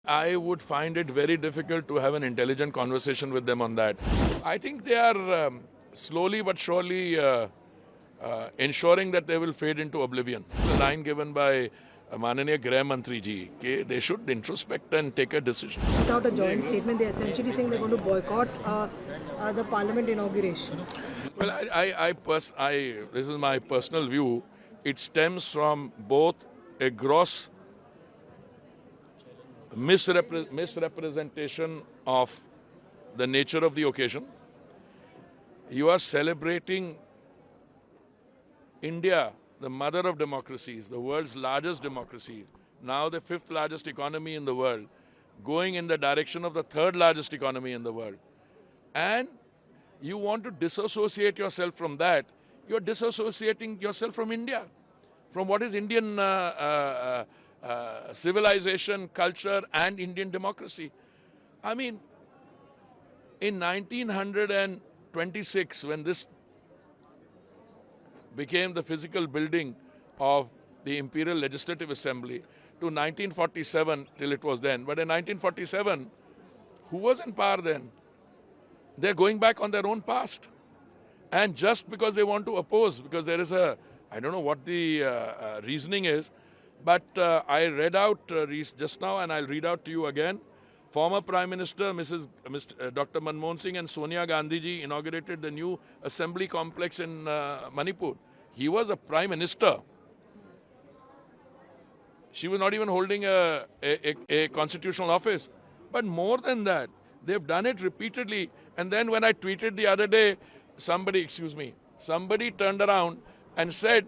I would find it very difficult to have an intelligent conversation with them on that. I think they are slowly but surely ensuring that they will fade into oblivion. The line given by Mananiya Greh Mantri ji, they should introspect and take a decision. Without a joint statement, they're essentially saying they're going to boycott the parliament inauguration. Well, this is my personal view. It stems from both a gross misrepresentation of the nature of the occasion. You are celebrating India, the mother of democracies, the world's largest democracy, now the fifth largest economy in the world, going in the direction of the third largest economy in the world. And you want to disassociate yourself from that. You're disassociating yourself from India, from what is Indian civilization, culture, and Indian democracy. I mean, in 1926, when this became the physical building of the Imperial Legislative Assembly, to 1947 till it was then. But in 1947, who was in power then? They're going back on their own past. And just because they want to oppose, because there is a, I don't know what the reasoning is, but I read out just now, and I'll read out to you again. Former Prime Minister Dr. Manmohan Singh and Sonia Gandhi ji inaugurated the new assembly complex in Manipur. He was a Prime Minister. She was not even holding a constitutional office. But more than that, they've done it repeatedly. And then when I tweeted the other day, somebody turned around and said,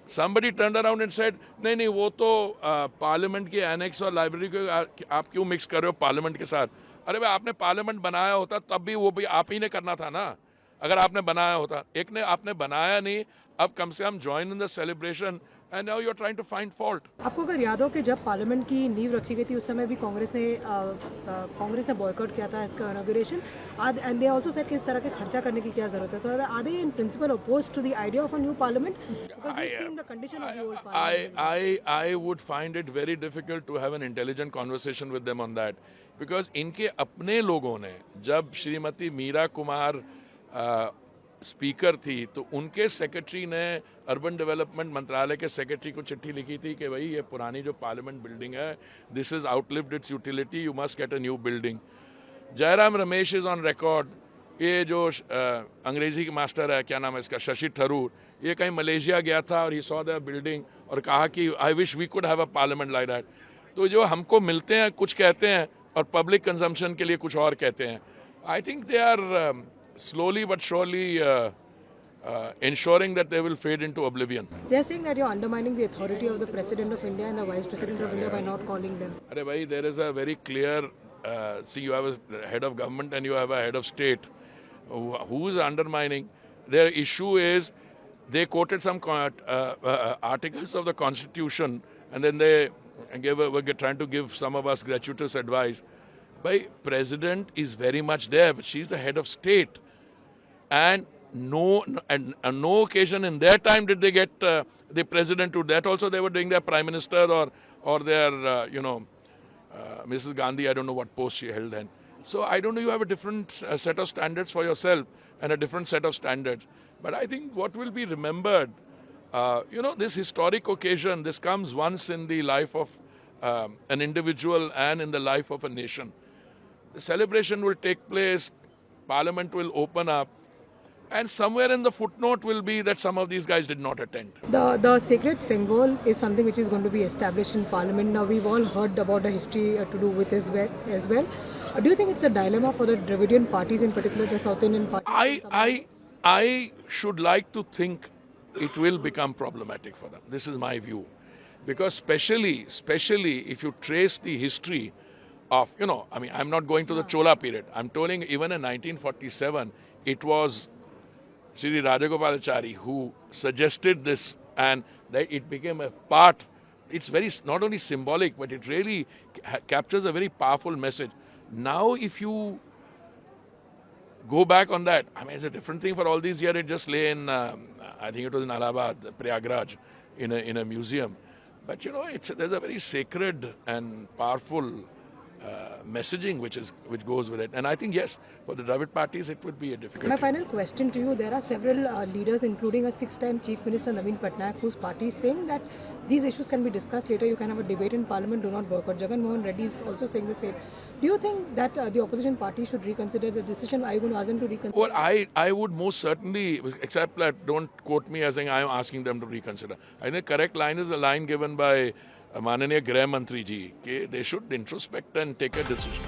somebody turned around and said, नहीं वो तो parliament के annex और library को आप क्यों mix कर रहे हो पार्लियामेंट के साथ? अरे भाई आपने पार्लियामेंट बनाया होता तब भी वो भी आप ही ने करना था ना. अगर आपने बनाया होता, एक ने आपने बनाया नहीं, अब कम से come join in the celebration and now you're trying to find fault. आपको अगर याद हो कि जब पार्लियामेंट की नींव रखी गई थी उस समय भी कांग्रेस ने बॉयकॉट किया था इसका inauguration, and they also said कि इस तरह के खर्चा करने की क्या जरूरत है. तो are they in principle opposed to the idea of a new parliament? Because we seen the condition of the old parliament. I would find it very difficult to have an intelligent conversation with them on that, because इनके अपने लोगों ने, जब Shrimati Meera Kumar speaker थी तो उनके secretary ने urban development मंत्रालय के सेक्रेटरी को चिट्ठी लिखी थी कि भाई ये पुरानी जो पार्लियामेंट बिल्डिंग है, this is outlived it's utility, you must get a new building. Jairam Ramesh is on record. ये जो अंग्रेजी के मास्टर है, क्या नाम है इसका, शशि थरूर, ये कहीं मलेशिया गया था और ही सॉ द बिल्डिंग और कहा कि I wish we could have a parliament like that. तो जो हमको मिलते हैं कुछ कहते हैं और पब्लिक कंजम्पशन के लिए कुछ और कहते हैं. I think they are slowly but surely ensuring that they will fade into oblivion. They are saying that you're undermining the authority of the President of India and the Vice President of India by not calling them. Arey bhai, there is a very clear, see, you have a head of government and you have a head of state. Who is undermining? Their issue is they quoted some articles of the Constitution, and then they were trying to give some of us gratuitous advice. By President is very much there, but she's the head of state. And no occasion in their time did they get the president to that. Also, they were doing their prime minister or their, Mrs. Gandhi, I don't know what post she held then. So I don't know, you have a different set of standards for yourself and a different set of standards. But I think what will be remembered, this historic occasion, this comes once in the life of an individual and in the life of a nation. The celebration will take place, Parliament will open up, and somewhere in the footnote will be that some of these guys did not attend. The sacred symbol is something which is going to be established in Parliament. Now, we've all heard about the history to do with as well. Do you think it's a dilemma for the Dravidian parties, in particular the South Indian parties? I should like to think it will become problematic for them. This is my view. Because especially if you trace the history of, I'm not going to the Chola period. I'm telling even in 1947, it was Sri Rajagopalachari who suggested this, and that it became a part. It's very, not only symbolic, but it really captures a very powerful message. Now, if you go back on that, it's a different thing for all these years. It just lay in, I think it was in Allahabad, Prayagraj, in a museum. But you know, there's a very sacred and powerful messaging which goes with it. And I think, yes, for the Dravid parties, it would be a difficult My thing. final question to you, there are several leaders, including a 6-time Chief Minister Naveen Patnaik, whose party is saying that these issues can be discussed later, you can have a debate in Parliament, do not boycott. Jagan Mohan Reddy is also saying the same. Do you think that the opposition party should reconsider the decision? Are you going to ask them to reconsider? Well, I would most certainly, except that don't quote me as saying I am asking them to reconsider. I think the correct line is the line given by Mananiya Grah Mantri ji, that they should introspect and take a decision.